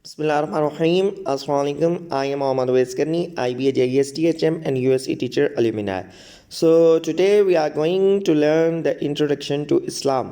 Bismillahirrahmanirrahim. Assalamualaikum. I am Mohammad Weskarni, IBA JES THM and USC teacher alumni. So today we are going to learn the introduction to Islam.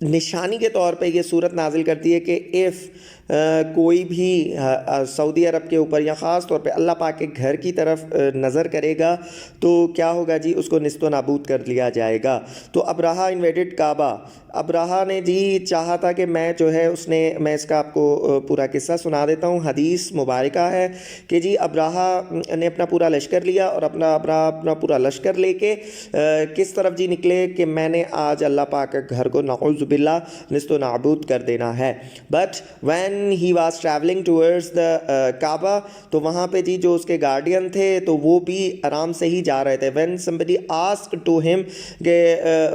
نشانی کے طور پہ یہ صورت نازل کرتی ہے کہ کوئی بھی سعودی عرب کے اوپر یا خاص طور پہ اللہ پاک کے گھر کی طرف نظر کرے گا تو کیا ہوگا جی، اس کو نیست و نابود کر لیا جائے گا۔ تو ابراہا انویڈڈ کعبہ، ابراہا نے جی چاہا تھا کہ میں اس کا آپ کو پورا قصہ سنا دیتا ہوں۔ حدیث مبارکہ ہے کہ جی ابراہا نے اپنا پورا لشکر لیا اور اپنا پورا لشکر لے کے کس طرف جی نکلے کہ میں نے آج اللہ پاک کے گھر کو نعوذ باللہ نیست و نابود کر دینا ہے۔ But when he was travelling towards the Kaaba, تو وہاں پہ جی جو اس کے گارڈین تھے تو وہ بھی آرام سے ہی جا رہے تھے۔ When somebody asked to him کہ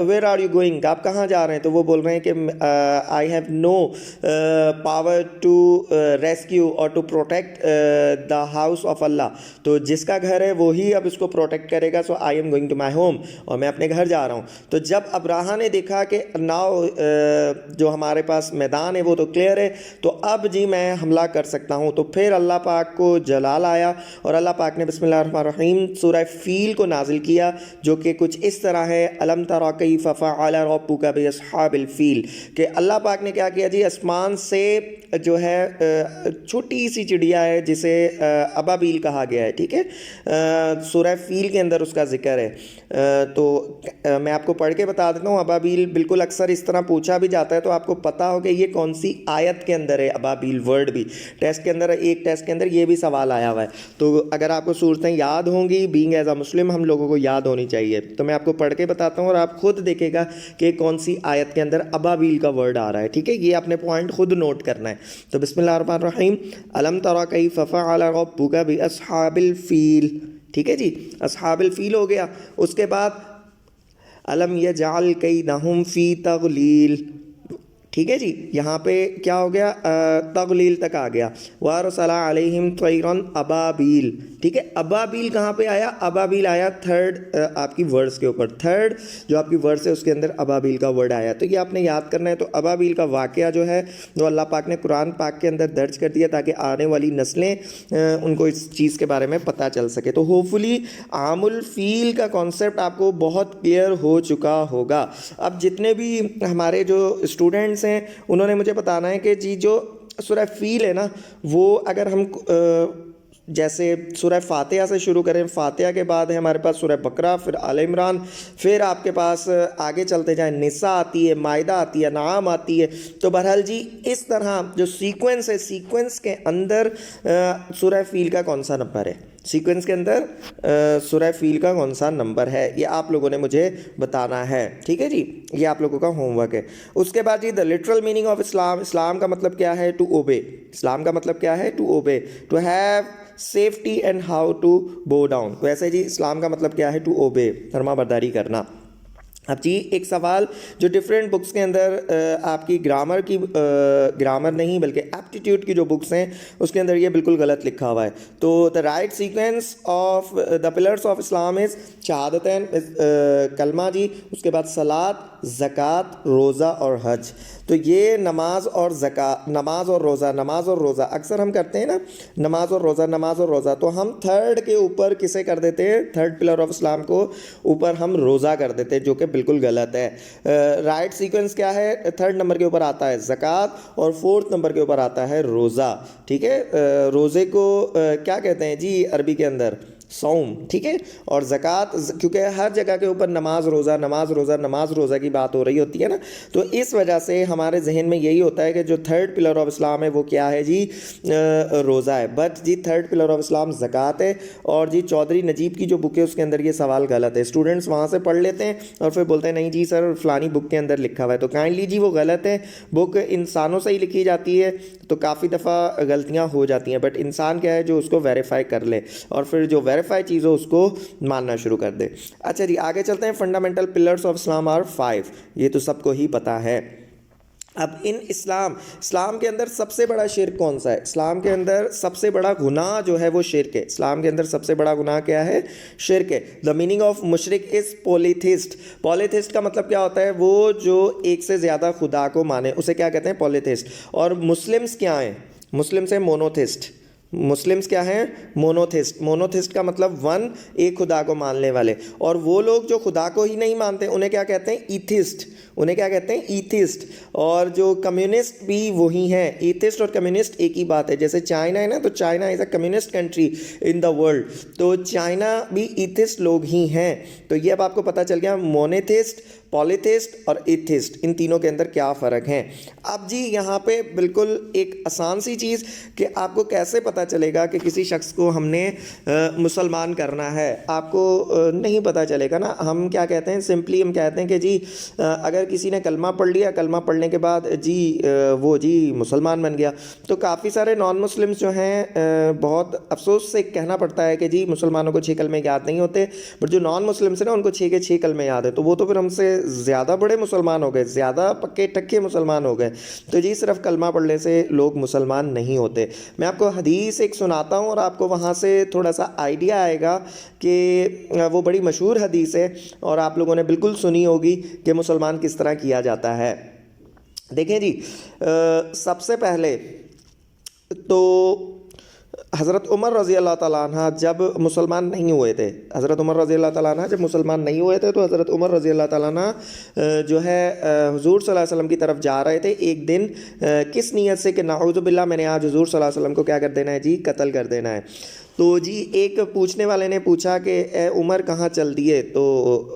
where are you going، آپ کہاں جا رہے ہیں، تو وہ بول رہے ہیں کہ I have no power to rescue or to protect the house of Allah، تو جس کا گھر ہے وہی اب اس کو پروٹیکٹ کرے گا، so I am going to my home، اور میں اپنے گھر جا رہا ہوں۔ تو جب ابراہا نے دیکھا کہ ناؤ جو ہمارے پاس میدان ہے وہ تو کلیئر ہے، تو اب جی میں حملہ کر سکتا ہوں، تو پھر اللہ پاک کو جلال آیا اور اللہ پاک نے بسم اللہ الرحمن الرحیم سورہ فیل کو نازل کیا، جو کہ کچھ اس طرح ہے، الم تر کیف فعل ربک باصحاب الفیل، کہ اللہ پاک نے کیا کیا جی، آسمان سے جو ہے چھوٹی سی چڑیا ہے جسے ابابیل کہا گیا ہے، ٹھیک ہے، سورہ فیل کے اندر اس کا ذکر ہے۔ تو میں آپ کو پڑھ کے بتا دیتا ہوں، ابابیل بالکل اکثر اس طرح پوچھا بھی جاتا ہے، تو آپ کو پتا ہو کہ یہ کون سی آیت کے اندر ہے ابابیل ورڈ بھی، ٹیسٹ کے اندر یہ بھی سوال آیا ہوا ہے، تو اگر آپ کو صورتیں یاد ہوں گی بینگ ایز اے مسلم ہم لوگوں کو یاد ہونی چاہیے، تو میں آپ کو پڑھ کے بتاتا ہوں اور آپ خود دیکھے گا کہ کون سی آیت کے اندر ابابیل کا ورڈ آ رہا ہے، ٹھیک ہے، یہ آپ نے پوائنٹ خود نوٹ کرنا ہے۔ تو بسم اللہ الرحمن الرحیم، الم تر کیف فعل ربک باصحاب الفیل، ٹھیک ہے جی، اصحاب الفیل ہو گیا۔ اس کے بعد الم یجعل کیدہم فی تغلیل، ٹھیک ہے جی، یہاں پہ کیا ہو گیا، تغلیل تک آ گیا۔ وَأَرْسَلَ عَلَيْهِمْ طَيْرًا أَبَابِيل، ٹھیک ہے، ابابیل کہاں پہ آیا، ابابیل آیا تھرڈ آپ کی ورڈز کے اوپر، تھرڈ جو آپ کی ورڈز ہے اس کے اندر ابابیل کا ورڈ آیا، تو یہ آپ نے یاد کرنا ہے۔ تو ابابیل کا واقعہ جو ہے وہ اللہ پاک نے قرآن پاک کے اندر درج کر دیا تاکہ آنے والی نسلیں ان کو اس چیز کے بارے میں پتہ چل سکے۔ تو ہوپفلی عام الفیل کا کانسیپٹ آپ کو بہت کلیئر ہو چکا ہوگا۔ اب جتنے بھی ہمارے جو اسٹوڈنٹس ہیں انہوں نے مجھے بتانا ہے کہ جی جو سورہ فیل ہے نا، وہ اگر ہم جیسے سورہ فاتحہ سے شروع کریں، فاتحہ کے بعد ہے ہمارے پاس سورہ بقرہ، پھر آل عمران، پھر آپ کے پاس آگے چلتے جائیں نساء آتی ہے، مائدہ آتی ہے، انعام آتی ہے، تو بہرحال جی اس طرح جو سیکوینس ہے، سیکوینس کے اندر سورہ فیل کا کون سا نمبر ہے، سیکوینس کے اندر سورہ فیل کا کون سا نمبر ہے، یہ آپ لوگوں نے مجھے بتانا ہے، ٹھیک ہے جی، یہ آپ لوگوں کا ہوم ورک ہے۔ اس کے بعد جی دا لٹرل میننگ آف اسلام، اسلام کا مطلب کیا ہے، ٹو اوبے، اسلام کا مطلب کیا ہے، to obey, to have safety and how to bow down, ویسے جی اسلام کا مطلب کیا ہے، ٹو اوبے، فرما برداری کرنا۔ اب جی ایک سوال جو ڈفرینٹ بکس کے اندر آپ کی گرامر نہیں بلکہ ایپٹیٹیوڈ کی جو بکس ہیں اس کے اندر یہ بالکل غلط لکھا ہوا ہے۔ تو the right sequence of the pillars of Islam is shahadatain, کلمہ جی، اس کے بعد صلاۃ، زکوٰۃ، روزہ اور حج۔ تو یہ نماز اور زکوٰۃ، نماز اور روزہ اکثر ہم کرتے ہیں نا، نماز اور روزہ، تو ہم تھرڈ کے اوپر کسے کر دیتے ہیں، تھرڈ پلر آف اسلام کو اوپر ہم روزہ کر دیتے ہیں، جو کہ بالکل غلط ہے۔ رائٹ سیکوینس کیا ہے، تھرڈ نمبر کے اوپر آتا ہے زکوٰۃ اور فورتھ نمبر کے اوپر آتا ہے روزہ، ٹھیک ہے۔ روزے کو کیا کہتے ہیں جی عربی کے اندر، صوم، ٹھیک ہے، اور زکوٰۃ، کیونکہ ہر جگہ کے اوپر نماز روزہ کی بات ہو رہی ہوتی ہے نا، تو اس وجہ سے ہمارے ذہن میں یہی ہوتا ہے کہ جو تھرڈ پلر آف اسلام ہے وہ کیا ہے جی، روزہ ہے، بٹ جی third pillar of Islam zakat ہے۔ اور جی چودھری نجیب کی جو بک ہے اس کے اندر یہ سوال غلط ہے، اسٹوڈنٹس وہاں سے پڑھ لیتے ہیں اور پھر بولتے ہیں نہیں جی سر فلانی بک کے اندر لکھا ہوا ہے، تو کائنڈلی جی وہ غلط ہے، بک انسانوں سے ہی لکھی جاتی ہے تو کافی دفعہ غلطیاں ہو جاتی ہیں، بٹ انسان کیا ہے جو اس کو ویریفائی کر لے اور پھر جو ویریفائی چیز ہو اس کو ماننا شروع کر دے۔ اچھا جی آگے چلتے ہیں، fundamental pillars of Islam are 5، یہ تو سب کو ہی پتہ ہے۔ اب ان اسلام کے اندر سب سے بڑا شرک کون سا ہے، اسلام کے اندر سب سے بڑا گناہ جو ہے وہ شرک ہے، اسلام کے اندر سب سے بڑا گناہ کیا ہے، شرک ہے۔ دا میننگ آف مشرک از پولیتھسٹ، پولیتھسٹ کا مطلب کیا ہوتا ہے، وہ جو ایک سے زیادہ خدا کو مانے اسے کیا کہتے ہیں، پولیتھسٹ۔ اور مسلمس کیا ہیں، مسلمس ہیں مونوتھسٹ، مسلمس کیا ہیں؟ مونوتھسٹ. مونوتھسٹ کا مطلب ون، ایک خدا کو ماننے والے. اور وہ لوگ جو خدا کو ہی نہیں مانتے انہیں کیا کہتے ہیں؟ ایتھسٹ. انہیں کیا کہتے ہیں؟ ایتھسٹ. اور جو کمیونسٹ بھی وہی ہیں. ایتھسٹ اور کمیونسٹ ایک ہی بات ہے. جیسے چائنا ہے نا، تو China is a communist country in the world, تو چائنا بھی ایتھسٹ لوگ ہی ہیں. تو یہ اب آپ کو پتہ چل گیا مونوتھسٹ، پالیتھسٹ اور ایتھسٹ، ان تینوں کے اندر کیا فرق ہیں. اب جی یہاں پہ بالکل ایک آسان سی چیز کہ آپ کو کیسے پتہ چلے گا کہ کسی شخص کو ہم نے مسلمان کرنا ہے. آپ کو نہیں پتہ چلے گا نا. ہم کیا کہتے ہیں؟ سمپلی ہم کہتے ہیں کہ جی اگر کسی نے کلمہ پڑھ لیا، کلمہ پڑھنے کے بعد جی وہ جی مسلمان بن گیا. تو کافی سارے نان مسلمس جو ہیں بہت افسوس سے کہنا پڑتا ہے کہ جی مسلمانوں کو 6 کلمے یاد نہیں ہوتے، بٹ جو نان مسلمس ہیں نا ان کو 6 کے 6 کلمے یاد ہے. تو وہ تو پھر ہم سے زیادہ بڑے مسلمان ہو گئے، زیادہ پکے ٹکے مسلمان ہو گئے. تو جی صرف کلمہ پڑھنے سے لوگ مسلمان نہیں ہوتے. میں آپ کو حدیث ایک سناتا ہوں اور آپ کو وہاں سے تھوڑا سا آئیڈیا آئے گا کہ وہ بڑی مشہور حدیث ہے اور آپ لوگوں نے بالکل سنی ہوگی کہ مسلمان کس طرح کیا جاتا ہے. دیکھیں جی، سب سے پہلے تو حضرت عمر رضی اللہ تعالیٰ عنہ جب مسلمان نہیں ہوئے تھے، حضرت عمر رضی اللہ تعالیٰ عنہ جب مسلمان نہیں ہوئے تھے تو حضرت عمر رضی اللہ تعالیٰ عنہ جو ہے حضور صلی اللہ علیہ وسلم کی طرف جا رہے تھے ایک دن. کس نیت سے کہ نعوذ باللہ میں نے آج حضور صلی اللہ علیہ وسلم کو کیا کر دینا ہے جی؟ قتل کر دینا ہے. تو جی ایک پوچھنے والے نے پوچھا کہ اے عمر کہاں چل دیے؟ تو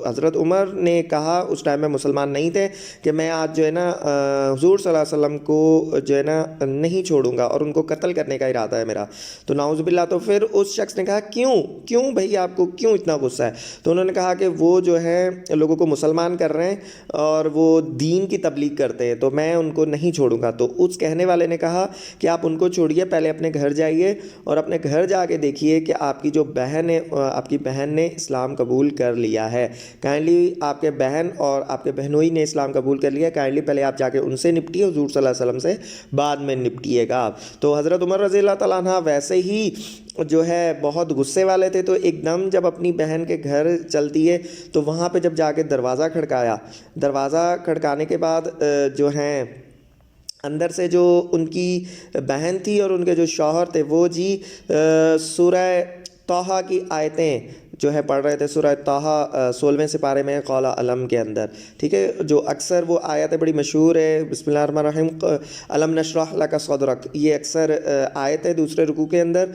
حضرت عمر نے کہا، اس ٹائم میں مسلمان نہیں تھے، کہ میں آج جو ہے نا حضور صلی اللہ علیہ وسلم کو جو ہے نا نہیں چھوڑوں گا اور ان کو قتل کرنے کا ارادہ ہے میرا. تو نعوذ باللہ. تو پھر اس شخص نے کہا کیوں بھائی آپ کو کیوں اتنا غصہ ہے؟ تو انہوں نے کہا کہ وہ جو ہے لوگوں کو مسلمان کر رہے ہیں اور وہ دین کی تبلیغ کرتے ہیں، تو میں ان کو نہیں چھوڑوں گا. تو اس کہنے والے نے کہا کہ آپ ان کو چھوڑیے، پہلے اپنے گھر جائیے اور اپنے گھر جا کے دیکھیے کہ آپ کی جو بہن ہے، آپ کی بہن نے اسلام قبول کر لیا ہے. کائنڈلی آپ کے بہن اور آپ کے بہنوئی نے اسلام قبول کر لیا، کائنڈلی پہلے آپ جا کے ان سے نپٹیے، حضور صلی اللہ علیہ وسلم سے بعد میں نپٹیے گا آپ. تو حضرت عمر رضی اللہ تعالیٰ عنہ ویسے ہی جو ہے بہت غصے والے تھے. تو ایک دم جب اپنی بہن کے گھر چل دیے تو وہاں پہ جب جا کے دروازہ کھڑکایا، دروازہ کھڑکانے کے بعد جو ہیں اندر سے جو ان کی بہن تھی اور ان کے جو شوہر تھے وہ جی سورہ طٰہٰ کی آیتیں جو ہے پڑھ رہے تھے. سورہ طٰہٰ 16ویں سپارے میں قول علم کے اندر، ٹھیک ہے، جو اکثر وہ آیت بڑی مشہور ہے، بسم اللہ الرحمن الرحیم الم نشرح لک صدرک، یہ اکثر آیت ہے دوسرے رکوع کے اندر،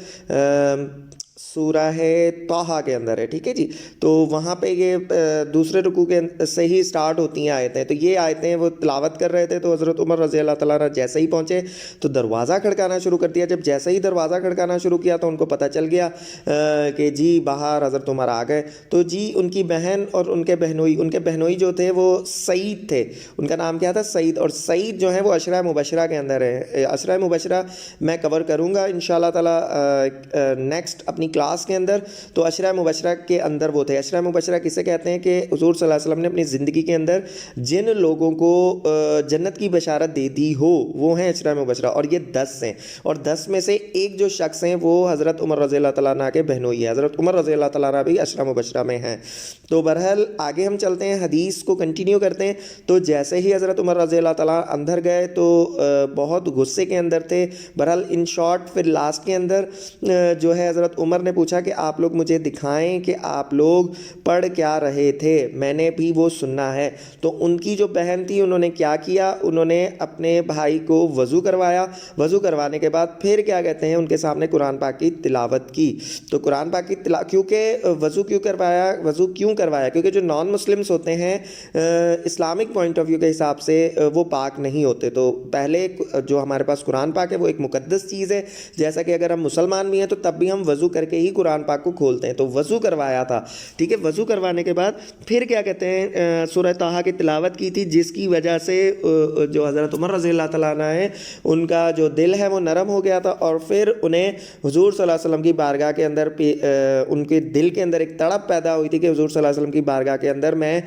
سورہ ہے طٰہٰ کے اندر ہے، ٹھیک ہے جی. تو وہاں پہ یہ دوسرے رکوع کے سے ہی سٹارٹ ہوتی ہیں آیتیں. تو یہ آیتیں وہ تلاوت کر رہے تھے. تو حضرت عمر رضی اللہ تعالیٰ عنہ جیسے ہی پہنچے تو دروازہ کھڑکانا شروع کر دیا. جب جیسے ہی دروازہ کھڑکانا شروع کیا تو ان کو پتہ چل گیا کہ جی باہر حضرت عمر آ گئے. تو جی ان کی بہن اور ان کے بہنوئی جو تھے وہ سعید تھے. ان کا نام کیا تھا؟ سعید. اور سعید جو ہیں وہ عشرہ مبشرہ کے اندر ہے. عشرہ مبشرہ میں کور کروں گا انشاءاللہ تعالیٰ نیکسٹ اپنی کلاس کے اندر. تو عشرہ مبشرہ کے اندر وہ تھے. عشرہ مبشرہ کسے کہتے ہیں؟ کہ حضور صلی اللہ علیہ وسلم نے اپنی زندگی کے اندر جن لوگوں کو جنت کی بشارت دے دی ہو وہ ہیں عشرہ مبشرہ. اور یہ 10 ہیں، اور 10 میں سے ایک جو شخص ہیں وہ حضرت عمر رضی اللہ تعالیٰ عنہ کے بہنوئی ہے. حضرت عمر رضی اللہ تعالیٰ عنہ بھی عشرہ مبشرہ میں ہیں. تو بہرحال آگے ہم چلتے ہیں، حدیث کو کنٹینیو کرتے ہیں. تو جیسے ہی حضرت عمر رضی اللہ تعالیٰ اندر گئے تو بہت غصے کے اندر تھے. بہرحال ان شارٹ پھر لاسٹ کے اندر جو ہے حضرت عمر نے پوچھا کہ آپ لوگ مجھے دکھائیں کہ آپ لوگ پڑھ کیا رہے تھے، میں نے بھی وہ سننا ہے. تو ان کی جو بہن تھی انہوں نے کیا کیا، انہوں نے اپنے بھائی کو وضو کروایا. وضو کروانے کے بعد پھر کیا کہتے ہیں ان کے سامنے قرآن پاک کی تلاوت کی. تو قرآن پاک کی کیونکہ وضو کیوں کروایا کیونکہ جو نان مسلمس ہوتے ہیں اسلامک پوائنٹ آف ویو کے حساب سے وہ پاک نہیں ہوتے. تو پہلے جو ہمارے پاس قرآن پاک ہے وہ ایک مقدس چیز ہے، جیسا کہ اگر ہم مسلمان بھی ہیں تو تب بھی ہم وضو کر کے ہی قرآن پاک کو کھولتے ہیں. تو وضو کروایا تھا، ٹھیک ہے. وضو کروانے کے بعد پھر کیا کہتے ہیں سورہ طٰہٰ کی تلاوت کی تھی، جس کی وجہ سے جو حضرت عمر رضی اللہ تعالیٰ عنہ ہے ان کا جو دل ہے وہ نرم ہو گیا تھا. اور پھر انہیں حضور صلی اللہ علیہ وسلم کی بارگاہ کے اندر ان کے دل کے اندر ایک تڑپ پیدا ہوئی تھی کہ حضور صلی اللہ علیہ وسلم کی بارگاہ کے اندر میں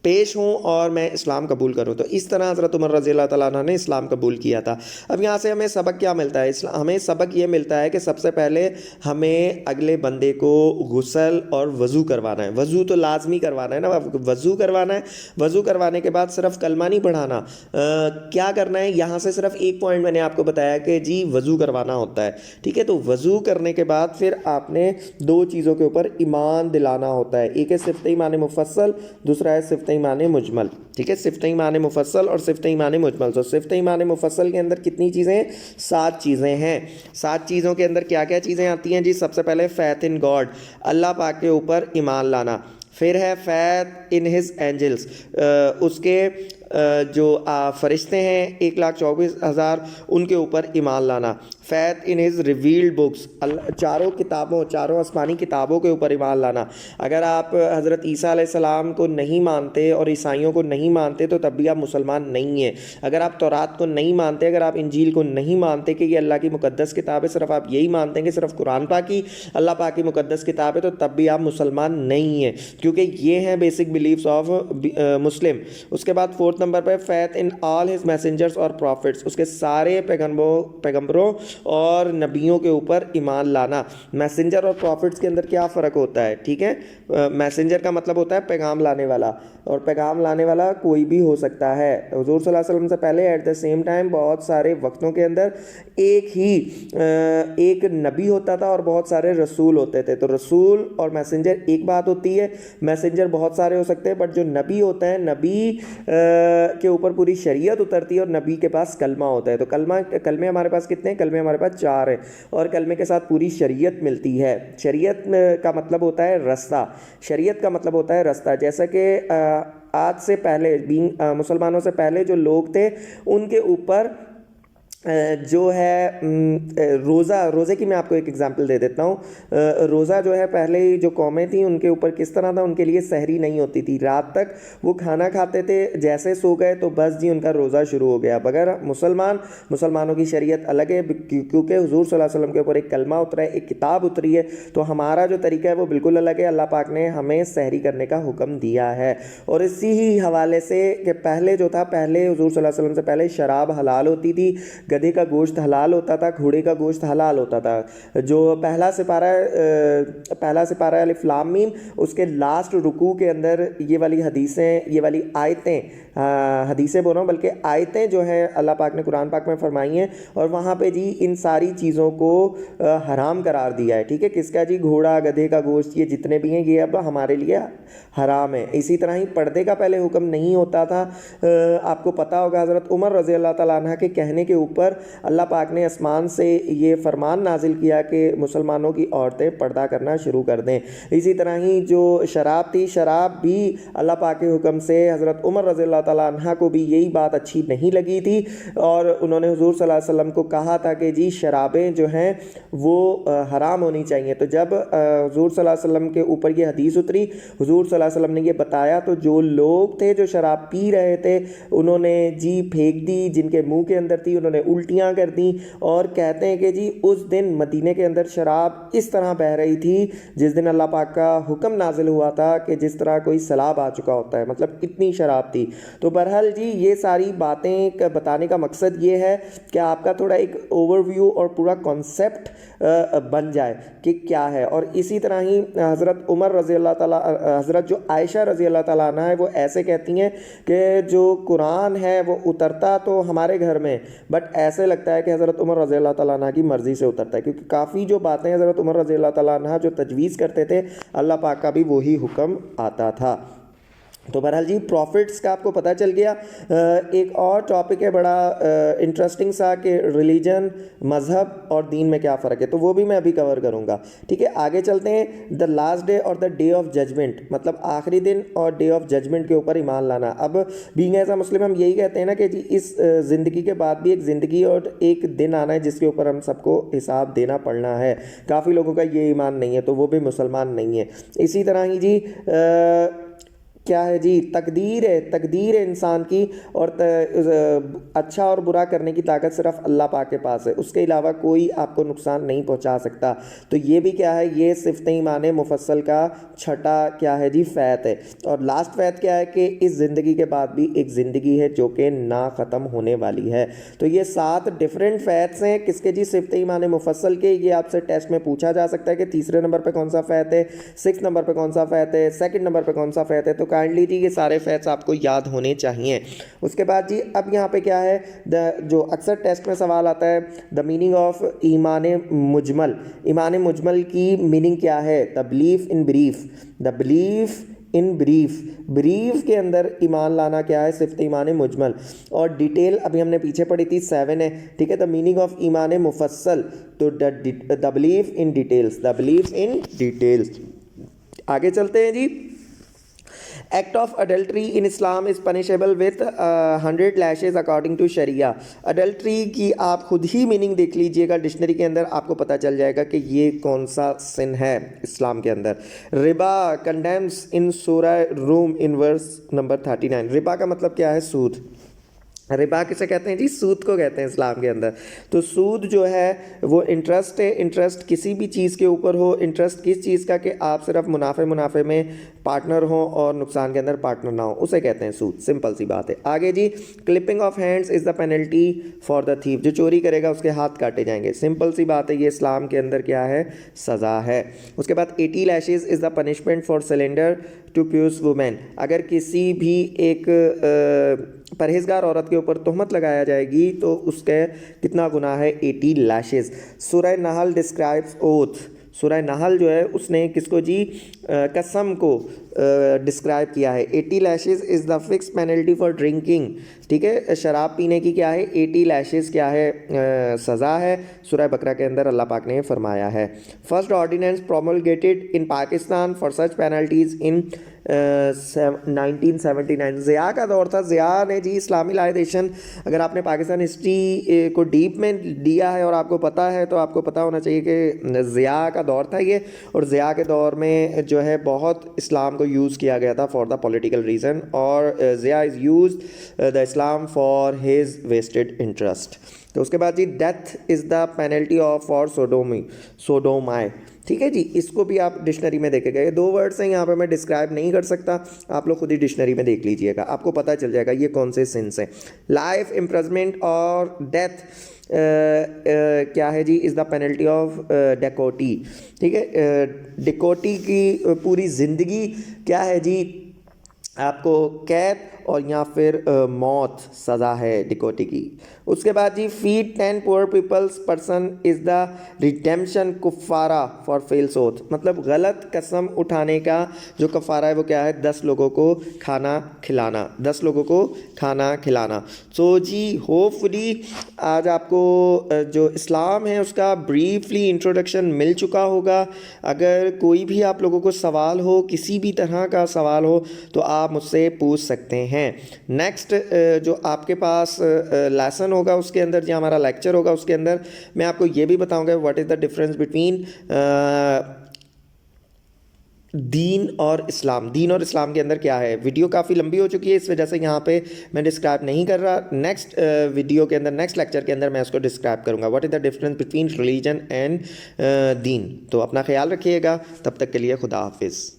پیش ہوں اور میں اسلام قبول کروں. تو اس طرح حضرت عمر رضی اللہ تعالیٰ عنہ نے اسلام قبول کیا تھا. اب یہاں سے ہمیں سبق کیا ملتا ہے؟ ہمیں سبق یہ ملتا ہے کہ سب سے پہلے ہمیں اگلے بندے کو غسل اور وضو کروانا ہے. وضو تو لازمی کروانا ہے نا, وضو کروانا ہے. وضو کروانے کے بعد صرف کلمہ نہیں پڑھانا, کیا کرنا ہے یہاں سے صرف ایک پوائنٹ میں نے آپ کو بتایا کہ جی وضو کروانا ہوتا ہے, ٹھیک ہے. تو وضو کرنے کے بعد پھر آپ نے دو چیزوں کے اوپر ایمان دلانا ہوتا ہے. ایک ہے صفت ایمان مفصل, دوسرا ہے صفت ایمان مجمل, ٹھیک ہے. صفت ایمان مفصل اور صفت ایمان مجمل. تو صفت ایمان مفصل کے اندر کتنی چیزیں ہیں؟ 7 چیزیں ہیں. 7 چیزوں کے اندر کیا کیا چیزیں آتی ہیں جی؟ سب سے پہلے فیتھ ان گاڈ, اللہ پاک کے اوپر ایمان لانا. پھر ہے فیتھ ان ہز اینجلس, اس کے جو فرشتے ہیں 1,24,000 ان کے اوپر ایمان لانا. Faith in his revealed books, چاروں کتابوں, چاروں آسمانی کتابوں کے اوپر ایمان لانا. اگر آپ حضرت عیسیٰ علیہ السلام کو نہیں مانتے اور عیسائیوں کو نہیں مانتے تو تب بھی آپ مسلمان نہیں ہیں. اگر آپ تورات کو نہیں مانتے, اگر آپ انجیل کو نہیں مانتے کہ یہ اللہ کی مقدس کتاب ہے, صرف آپ یہی مانتے ہیں کہ صرف قرآن پاک کی اللہ پاک کی مقدس کتاب ہے, تو تب بھی آپ مسلمان نہیں ہیں, کیونکہ یہ ہیں بیسک بلیفس آف مسلم. اس کے بعد 4 نمبر پہ faith in all his messengers اور پروفٹس, اس کے سارے پیغمبروں اور نبیوں کے اوپر ایمان لانا. میسنجر اور پروفٹس کے اندر کیا فرق ہوتا ہے؟ ٹھیک ہے, میسنجر کا مطلب ہوتا ہے پیغام لانے والا, اور پیغام لانے والا کوئی بھی ہو سکتا ہے. حضور صلی اللہ علیہ وسلم سے پہلے ایٹ دا سیم ٹائم بہت سارے وقتوں کے اندر ایک نبی ہوتا تھا اور بہت سارے رسول ہوتے تھے. تو رسول اور میسنجر ایک بات ہوتی ہے, میسنجر بہت سارے ہو سکتے ہیں, بٹ جو نبی ہوتا ہے, نبی کے اوپر پوری شریعت اترتی ہے اور نبی کے پاس کلمہ ہوتا ہے. تو کلمے ہمارے پاس کتنے ہیں؟ کلمے ہمارے پاس 4 ہیں, اور کلمے کے ساتھ پوری شریعت ملتی ہے. شریعت کا مطلب ہوتا ہے رستہ, شریعت کا مطلب ہوتا ہے رستہ. جیسا کہ آج سے پہلے مسلمانوں سے پہلے جو لوگ تھے ان کے اوپر جو ہے روزے کی میں آپ کو ایک ایگزامپل دے دیتا ہوں. روزہ جو ہے پہلے جو قومیں تھیں ان کے اوپر کس طرح تھا, ان کے لیے سحری نہیں ہوتی تھی, رات تک وہ کھانا کھاتے تھے, جیسے سو گئے تو بس جی ان کا روزہ شروع ہو گیا. مگر مسلمانوں کی شریعت الگ ہے, کیونکہ حضور صلی اللہ علیہ وسلم کے اوپر ایک کلمہ اترا ہے, ایک کتاب اتری ہے, تو ہمارا جو طریقہ ہے وہ بالکل الگ ہے. اللہ پاک نے ہمیں سحری کرنے کا حکم دیا ہے. اور اسی ہی حوالے سے کہ پہلے جو تھا, پہلے حضور صلی اللہ علیہ وسلم سے پہلے شراب حلال ہوتی تھی, گدھے کا گوشت حلال ہوتا تھا, گھوڑے کا گوشت حلال ہوتا تھا. جو پہلا سپارہ الف لام میم, اس کے لاسٹ رکوع کے اندر یہ والی حدیثیں, یہ والی آیتیں, حدیثیں بول رہا ہوں بلکہ آیتیں جو ہیں اللہ پاک نے قرآن پاک میں فرمائی ہیں, اور وہاں پہ جی ان ساری چیزوں کو حرام قرار دیا ہے. ٹھیک ہے, کس کا جی؟ گھوڑا, گدھے کا گوشت, یہ جتنے بھی ہیں یہ اب ہمارے لیے حرام ہے. اسی طرح ہی پردے کا پہلے حکم نہیں ہوتا تھا. آپ کو پتہ ہوگا حضرت عمر رضی اللہ تعالیٰ عنہ کے کہنے کے اوپر اللہ پاک نے آسمان سے یہ فرمان نازل کیا کہ مسلمانوں کی عورتیں پردہ کرنا شروع کر دیں. اسی طرح ہی جو شراب تھی, شراب بھی اللہ پاک کے حکم سے حضرت عمر رضی اللہ تعالیٰ عنہ کو بھی یہی بات اچھی نہیں لگی تھی, اور انہوں نے حضور صلی اللہ علیہ وسلم کو کہا تھا کہ جی شرابیں جو ہیں وہ حرام ہونی چاہیے. تو جب حضور صلی اللہ علیہ وسلم کے اوپر یہ حدیث اتری, حضور صلی اللہ علیہ وسلم نے یہ بتایا, تو جو لوگ تھے جو شراب پی رہے تھے انہوں نے جی پھینک دی, جن کے منہ کے اندر تھی انہوں نے الٹیاں کر دیں, اور کہتے ہیں کہ جی اس دن مدینے کے اندر شراب اس طرح بہہ رہی تھی جس دن اللہ پاک کا حکم نازل ہوا تھا کہ جس طرح کوئی سیلاب آ چکا ہوتا ہے, مطلب اتنی شراب تھی. تو بہرحال جی یہ ساری باتیں بتانے کا مقصد یہ ہے کہ آپ کا تھوڑا ایک اوور ویو اور پورا کانسیپٹ بن جائے کہ کیا ہے. اور اسی طرح ہی حضرت عمر رضی اللہ تعالیٰ, حضرت جو عائشہ رضی اللہ تعالیٰ عنہ ہے, وہ ایسے کہتی ہیں کہ جو قرآن ہے وہ اترتا تو ہمارے گھر میں, بٹ ایسے لگتا ہے کہ حضرت عمر رضی اللہ تعالیٰ عنہ کی مرضی سے اترتا ہے, کیونکہ کافی جو باتیں حضرت عمر رضی اللہ تعالیٰ عنہ جو تجویز کرتے تھے اللہ پاک کا بھی وہی حکم آتا تھا. تو بہرحال جی پروفٹس کا آپ کو پتہ چل گیا. ایک اور ٹاپک ہے بڑا انٹرسٹنگ سا کہ ریلیجن, مذہب اور دین میں کیا فرق ہے, تو وہ بھی میں ابھی کور کروں گا. ٹھیک ہے, آگے چلتے ہیں. دا لاسٹ ڈے اور دا ڈے آف ججمنٹ, مطلب آخری دن اور ڈے آف ججمنٹ کے اوپر ایمان لانا. اب بینگ ایز اے مسلم ہم یہی کہتے ہیں نا کہ جی اس زندگی کے بعد بھی ایک زندگی اور ایک دن آنا ہے جس کے اوپر ہم سب کو حساب دینا پڑنا ہے. کافی لوگوں کا یہ ایمان نہیں ہے تو وہ بھی مسلمان نہیں ہے. اسی طرح ہی جی کیا ہے جی تقدیر ہے انسان کی, اور اچھا اور برا کرنے کی طاقت صرف اللہ پاک کے پاس ہے, اس کے علاوہ کوئی آپ کو نقصان نہیں پہنچا سکتا. تو یہ بھی کیا ہے, یہ صفت ایمان مفصل کا چھٹا کیا ہے جی فیت ہے. اور لاسٹ فیت کیا ہے کہ اس زندگی کے بعد بھی ایک زندگی ہے جو کہ نا ختم ہونے والی ہے. تو یہ 7 ڈفرینٹ فیتس ہیں کس کے جی, صفت ایمان مفصل کے. یہ آپ سے ٹیسٹ میں پوچھا جا سکتا ہے کہ تیسرے نمبر پہ کون سا فیت ہے, 6 نمبر پہ کون سا فیت ہے, سیکنڈ نمبر پہ کون سا فیت ہے. تو کائنڈلی جی یہ سارے فیتس آپ کو یاد ہونے چاہیے. اس کے بعد جی اب یہاں پہ کیا ہے, جو اکثر ٹیسٹ میں سوال آتا ہے, دا میننگ آف ایمان مجمل. ایمان مجمل کی میننگ کیا ہے, دا belief in brief. The belief in brief کے اندر ایمان لانا کیا ہے, صفت ایمان مجمل. اور ڈیٹیل ابھی ہم نے پیچھے پڑھی تھی 7 ہے, ٹھیک ہے. The meaning of iman mufassal, تو the belief in details, the belief in details. آگے چلتے ہیں جی. Act of adultery in Islam is punishable with 100 lashes according to Shariah. Adultery کی آپ خود ہی میننگ دیکھ لیجئے گا ڈکشنری کے اندر, آپ کو پتہ چل جائے گا کہ یہ کون سا سن ہے اسلام کے اندر. ربا کنڈیمز ان سورہ روم ان ورس نمبر 39. ربا کا مطلب کیا ہے, سود. ربا کسے کہتے ہیں جی, سود کو کہتے ہیں اسلام کے اندر. تو سود جو ہے وہ انٹرسٹ ہے, انٹرسٹ کسی بھی چیز کے اوپر ہو. انٹرسٹ کس چیز کا, کہ آپ صرف منافع میں پارٹنر ہوں اور نقصان کے اندر پارٹنر نہ ہو, اسے کہتے ہیں سود. سمپل سی بات ہے. آگے جی, clipping of hands is the penalty for the thief. جو چوری کرے گا اس کے ہاتھ کاٹے جائیں گے. سمپل سی بات ہے, یہ اسلام کے اندر کیا ہے, سزا ہے. اس کے بعد 80 lashes is the punishment for slander to pious women. اگر کسی بھی ایک پرہیزگار عورت کے اوپر تہمت لگایا جائے گی تو اس کے کتنا گناہ ہے, 80 لیشز. سورہ نحل ڈسکرائبس اوتھ. سورہ نحل جو ہے اس نے کس کو جی, قسم کو ڈسکرائب کیا ہے. 80 lashes is the fix penalty for drinking. ٹھیک ہے, شراب پینے کی کیا ہے, 80 لیشز کیا ہے, سزا ہے. سورہ بقرہ کے اندر اللہ پاک نے فرمایا ہے. First ordinance promulgated in Pakistan for such penalties in 1979. Zia کا دور تھا. ضیاء نے جی اسلامی لائیدیشن, اگر آپ نے پاکستان ہسٹری کو ڈیپ میں دیا ہے اور آپ کو پتہ ہے تو آپ کو پتہ ہونا چاہیے کہ ضیاء کا دور تھا یہ, اور ضیاء کے دور میں جو ہے بہت اسلام کو یوز کیا گیا تھا فار دا پولیٹیکل ریزن, اور Zia is used the Islam for his vested interest. تو اس کے بعد جی, death is the penalty of for sodomy. ٹھیک ہے جی, اس کو بھی آپ ڈکشنری میں دیکھے گئے. 2 ورڈس ہیں یہاں پہ, میں ڈسکرائب نہیں کر سکتا, آپ لوگ خود ہی ڈکشنری میں دیکھ لیجئے گا, آپ کو پتہ چل جائے گا یہ کون سے سنس ہیں. لائف امپرزمنٹ اور ڈیتھ کیا ہے جی, از دا پینلٹی آف ڈیکوٹی. ٹھیک ہے, ڈیکوٹی کی پوری زندگی کیا ہے جی, آپ کو قید اور یا پھر موت سزا ہے ڈیکوٹی کی. اس کے بعد جی, feed 10 poor peoples person is the redemption کفارہ فار فیلس اوتھ. مطلب غلط قسم اٹھانے کا جو کفارہ ہے وہ کیا ہے, 10 لوگوں کو کھانا کھلانا. 10 لوگوں کو کھانا کھلانا. تو جی ہوپ فلی آج آپ کو جو اسلام ہے اس کا بریفلی انٹروڈکشن مل چکا ہوگا. اگر کوئی بھی آپ لوگوں کو سوال ہو, کسی بھی طرح کا سوال ہو, تو آپ مجھ سے پوچھ سکتے ہیں. نیکسٹ جو آپ کے پاس لیسن ہوگا اس کے اندر, جو ہمارا لیکچر ہوگا اس کے اندر, میں آپ کو یہ بھی بتاؤں گا what is the difference between deen اور اسلام. دین اور اسلام کے اندر کیا ہے. ویڈیو کافی لمبی ہو چکی ہے, اس وجہ سے یہاں پہ میں ڈسکرائب نہیں کر رہا. نیکسٹ ویڈیو کے اندر, نیکسٹ لیکچر کے اندر میں اس کو ڈسکرائب کروں گا, what is the difference between religion and deen. تو اپنا خیال رکھیے گا, تب تک کے لیے خدا حافظ.